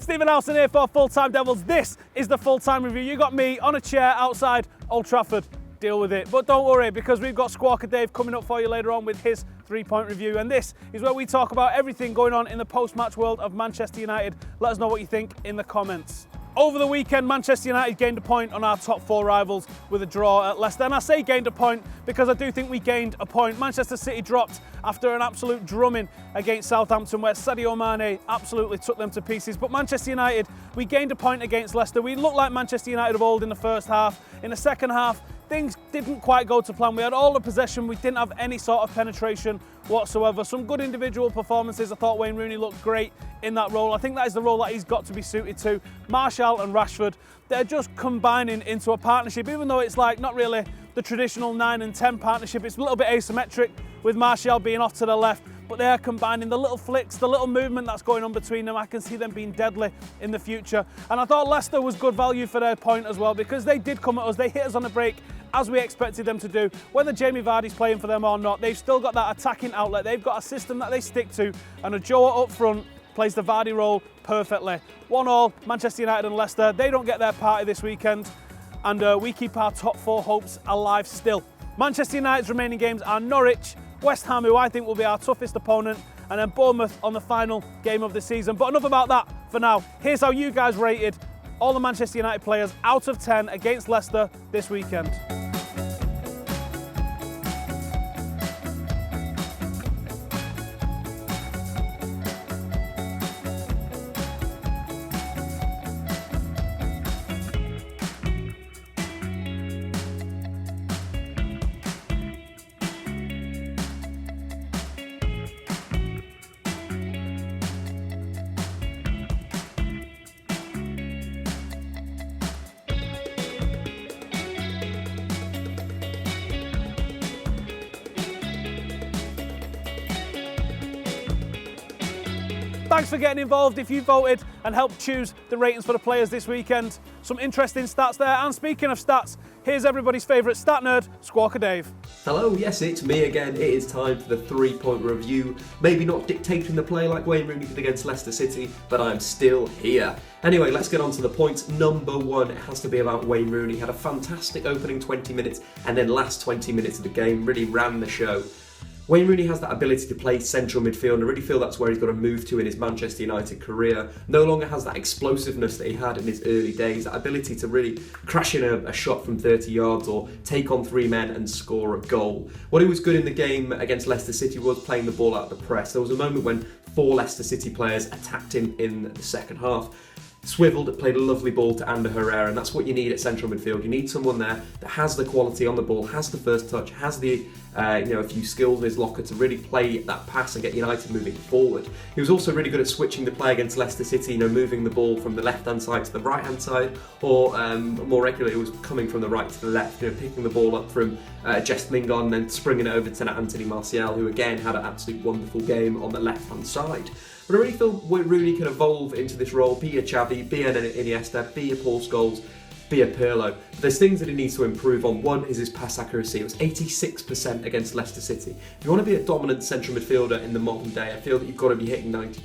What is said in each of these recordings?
Stephen Howson here for Full Time Devils. This is the Full Time Review. You got me on a chair outside Old Trafford. Deal with it. But don't worry, because we've got Squawker Dave coming up for you later on with his 3-point review. And this is where we talk about everything going on in the post-match world of Manchester United. Let us know what you think in the comments. Over the weekend, Manchester United gained a point on our top four rivals with a draw at Leicester. And I say gained a point because I do think we gained a point. Manchester City dropped after an absolute drumming against Southampton, where Sadio Mane absolutely took them to pieces. But Manchester United, we gained a point against Leicester. We looked like Manchester United of old in the first half. In the second half, things didn't quite go to plan. We had all the possession. We didn't have any sort of penetration whatsoever. Some good individual performances. I thought Wayne Rooney looked great in that role. I think that is the role that he's got to be suited to. Martial and Rashford, they're just combining into a partnership, even though it's like not really the traditional 9 and 10 partnership. It's a little bit asymmetric with Martial being off to the left, but they are combining the little flicks, the little movement that's going on between them. I can see them being deadly in the future. And I thought Leicester was good value for their point as well, because they did come at us. They hit us on the break as we expected them to do. Whether Jamie Vardy's playing for them or not, they've still got that attacking outlet. They've got a system that they stick to, and a Joe up front plays the Vardy role perfectly. 1-1, Manchester United and Leicester. They don't get their party this weekend, and we keep our top four hopes alive still. Manchester United's remaining games are Norwich, West Ham, who I think will be our toughest opponent, and then Bournemouth on the final game of the season. But enough about that for now. Here's how you guys rated all the Manchester United players out of 10 against Leicester this weekend. Thanks for getting involved if you voted and helped choose the ratings for the players this weekend. Some interesting stats there. And speaking of stats, here's everybody's favourite stat nerd, Squawker Dave. Hello, yes, it's me again. It is time for the 3-point review. Maybe not dictating the play like Wayne Rooney did against Leicester City, but I'm still here. Anyway, let's get on to the points. Number one, it has to be about Wayne Rooney. He had a fantastic opening 20 minutes and then last 20 minutes of the game, really ran the show. Wayne Rooney has that ability to play central midfield, and I really feel that's where he's got to move to in his Manchester United career. No longer has that explosiveness that he had in his early days, that ability to really crash in a shot from 30 yards or take on 3 men and score a goal. What he was good in the game against Leicester City was playing the ball out of the press. There was a moment when 4 Leicester City players attacked him in the second half. Swiveled, played a lovely ball to Ander Herrera, and that's what you need at central midfield. You need someone there that has the quality on the ball, has the first touch, has the a few skills in his locker to really play that pass and get United moving forward. He was also really good at switching the play against Leicester City, moving the ball from the left-hand side to the right-hand side, or more regularly it was coming from the right to the left, picking the ball up from Jess Lingard and then springing it over to Anthony Martial, who again had an absolutely wonderful game on the left-hand side. But I really feel Rooney can evolve into this role, be a Xavi, be an Iniesta, be a Paul Scholes, be a Pirlo. But there's things that he needs to improve on. One is his pass accuracy. It was 86% against Leicester City. If you want to be a dominant central midfielder in the modern day, I feel that you've got to be hitting 90%.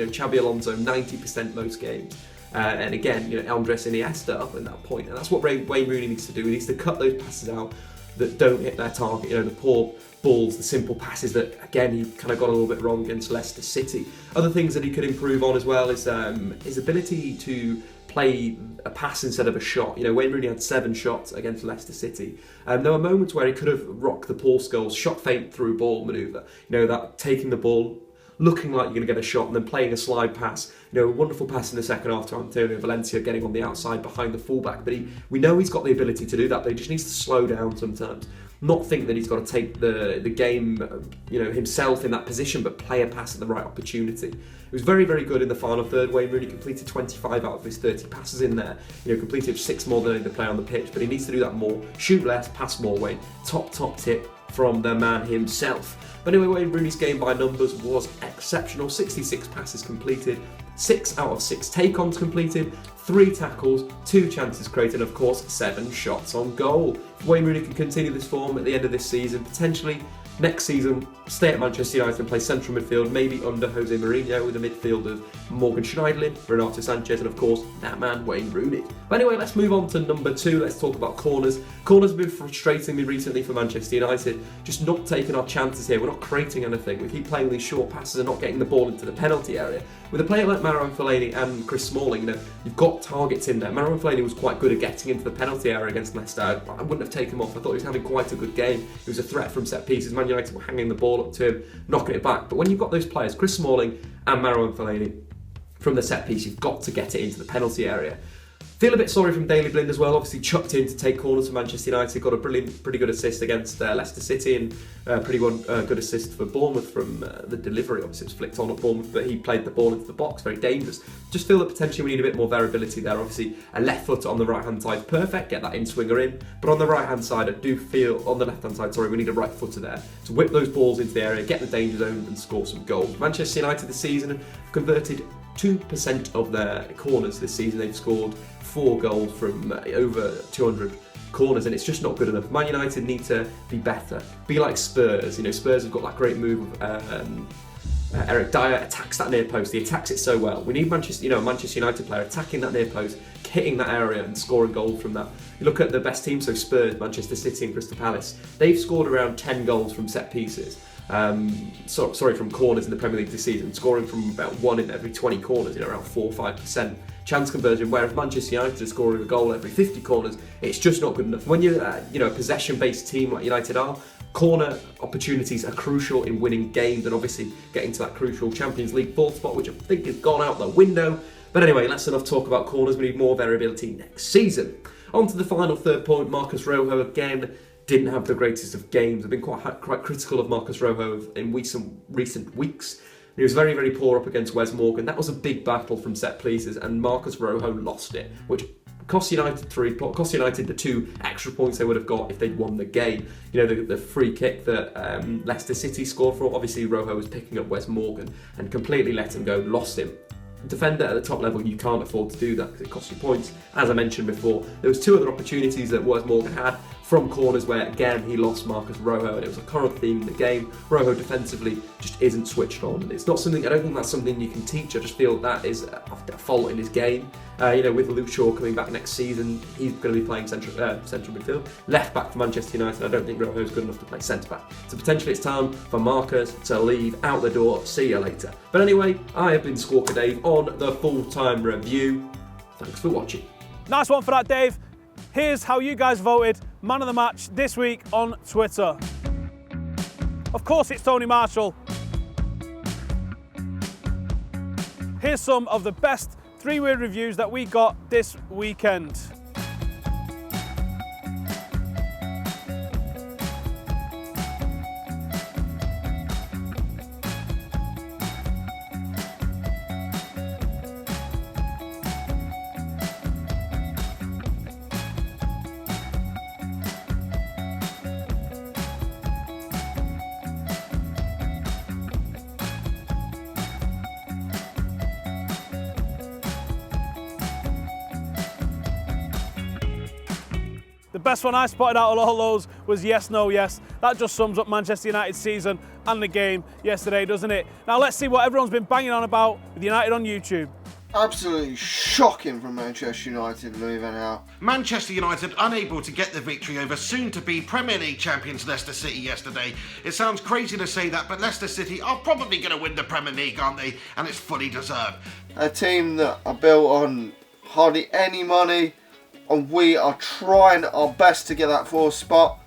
Xabi Alonso, 90% most games. And again, Andres Iniesta up at that point. And that's what Wayne Rooney needs to do. He needs to cut those passes out that don't hit their target. The poor balls, the simple passes that, again, he kind of got a little bit wrong against Leicester City. Other things that he could improve on as well is his ability to play a pass instead of a shot. Wayne Rooney had 7 shots against Leicester City. There were moments where he could have rocked the Paul Scholes shot feint through ball manoeuvre. That taking the ball, looking like you're going to get a shot and then playing a slide pass. A wonderful pass in the second half to Antonio Valencia getting on the outside behind the fullback. But we know he's got the ability to do that, but he just needs to slow down sometimes. Not think that he's got to take the game, himself in that position, but play a pass at the right opportunity. He was very, very good in the final third. Wayne Rooney completed 25 out of his 30 passes in there. Completed 6 more than any other player on the pitch, but he needs to do that more. Shoot less, pass more, Wayne. Top tip from the man himself. But anyway, Wayne Rooney's game by numbers was exceptional. 66 passes completed, 6 out of 6 take-ons completed, 3 tackles, 2 chances created, and of course 7 shots on goal. If Wayne Rooney can continue this form at the end of this season, potentially next season stay at Manchester United and play central midfield, maybe under Jose Mourinho, with a midfield of Morgan Schneiderlin, Renato Sanchez, and of course, that man, Wayne Rooney. But anyway, let's move on to number 2. Let's talk about corners. Corners have been frustrating me recently for Manchester United, just not taking our chances here. We're not creating anything. We keep playing these short passes and not getting the ball into the penalty area. With a player like Marouane Fellaini and Chris Smalling, you've got targets in there. Marouane Fellaini was quite good at getting into the penalty area against Leicester. I wouldn't have taken him off. I thought he was having quite a good game. He was a threat from set pieces. Man United were hanging the ball up to him, knocking it back. But when you've got those players, Chris Smalling and Marouane Fellaini, from the set piece, you've got to get it into the penalty area. Feel a bit sorry from Daley Blind as well, obviously chucked in to take corners for Manchester United, got a pretty good assist against Leicester City, and pretty good assist for Bournemouth from the delivery. Obviously it was flicked on at Bournemouth, but he played the ball into the box, very dangerous. Just feel that potentially we need a bit more variability there. Obviously a left foot on the right hand side, perfect, get that in-swinger in, but on the right hand side I do feel, on the left hand side, sorry, we need a right footer there to whip those balls into the area, get the danger zone and score some goals. Manchester United this season have converted 2% of their corners this season. They've scored 4 goals from over 200 corners, and it's just not good enough. Man United need to be better. Be like Spurs. Spurs have got that great move of Eric Dyer attacks that near post. He attacks it so well. We need Manchester United player attacking that near post, hitting that area and scoring goals from that. You look at the best teams, so Spurs, Manchester City and Crystal Palace. They've scored around 10 goals from set pieces. From corners in the Premier League this season, scoring from about 1 in every 20 corners, around 4 or 5% chance conversion, whereas Manchester United is scoring a goal every 50 corners. It's just not good enough. When you're a possession-based team like United are, corner opportunities are crucial in winning games and obviously getting to that crucial Champions League 4th spot, which I think has gone out the window. But anyway, that's enough talk about corners. We need more variability next season. On to the final third point. Marcus Rojo again didn't have the greatest of games. I've been quite critical of Marcus Rojo in recent weeks. He was very, very poor up against Wes Morgan. That was a big battle from set pieces, and Marcus Rojo lost it, which cost United the 2 extra points they would have got if they'd won the game. The free kick that Leicester City scored for, obviously Rojo was picking up Wes Morgan and completely let him go, lost him. Defender at the top level, you can't afford to do that because it costs you points. As I mentioned before, there was 2 other opportunities that Wes Morgan had from corners where again he lost Marcus Rojo, and it was a current theme in the game. Rojo defensively just isn't switched on, and it's not something, I don't think that's something you can teach. I just feel that is a fault in his game. With Luke Shaw coming back next season, he's going to be playing central midfield. Left back for Manchester United, I don't think Rojo's good enough to play centre back. So potentially it's time for Marcus to leave, out the door, see you later. But anyway, I have been Squawker Dave on the Full-Time Review. Thanks for watching. Nice one for that, Dave. Here's how you guys voted man of the match this week on Twitter. Of course it's Tony Marshall. Here's some of the best 3-word reviews that we got this weekend. The best one I spotted out of all those was yes, no, yes. That just sums up Manchester United's season and the game yesterday, doesn't it? Now let's see what everyone's been banging on about with United on YouTube. Absolutely shocking from Manchester United, Louis van Gaal. Manchester United unable to get the victory over soon-to-be Premier League champions Leicester City yesterday. It sounds crazy to say that, but Leicester City are probably going to win the Premier League, aren't they? And it's fully deserved. A team that are built on hardly any money, and we are trying our best to get that 4th spot,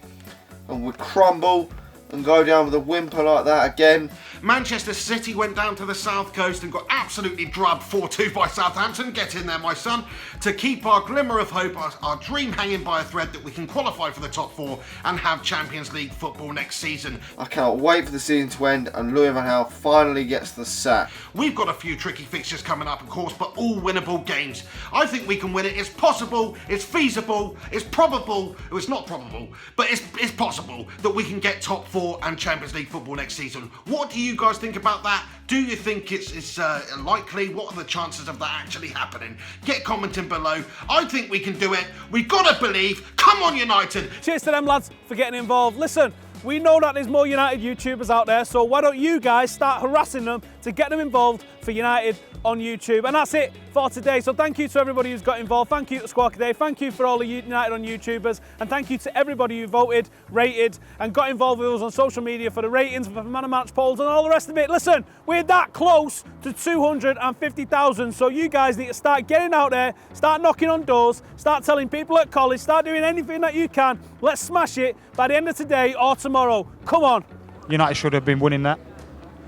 and we crumble and go down with a whimper like that again. Manchester City went down to the south coast and got absolutely drubbed 4-2 by Southampton. Get in there, my son. To keep our glimmer of hope, our dream hanging by a thread that we can qualify for the top 4 and have Champions League football next season. I cannot wait for the season to end and Louis van Gaal finally gets the sack. We've got a few tricky fixtures coming up, of course, but all winnable games. I think we can win it. It's possible, it's feasible, it's probable. It's not probable, but it's possible that we can get top 4 and Champions League football next season. What do you guys think about that? Do you think it's likely? What are the chances of that actually happening? Get commenting below. I think we can do it. We've got to believe. Come on, United. Cheers to them lads for getting involved. Listen, We know that there's more United YouTubers out there, so why don't you guys start harassing them to get them involved for United on YouTube. And that's it for today. So thank you to everybody who's got involved. Thank you to Squawka Dave. Thank you for all the United on YouTubers. And thank you to everybody who voted, rated, and got involved with us on social media for the ratings, for the man of match polls, and all the rest of it. Listen, we're that close to 250,000. So you guys need to start getting out there, start knocking on doors, start telling people at college, start doing anything that you can. Let's smash it by the end of today or tomorrow. Come on. United should have been winning that.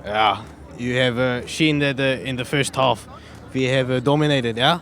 Yeah, you have seen that in the first half we have dominated, yeah?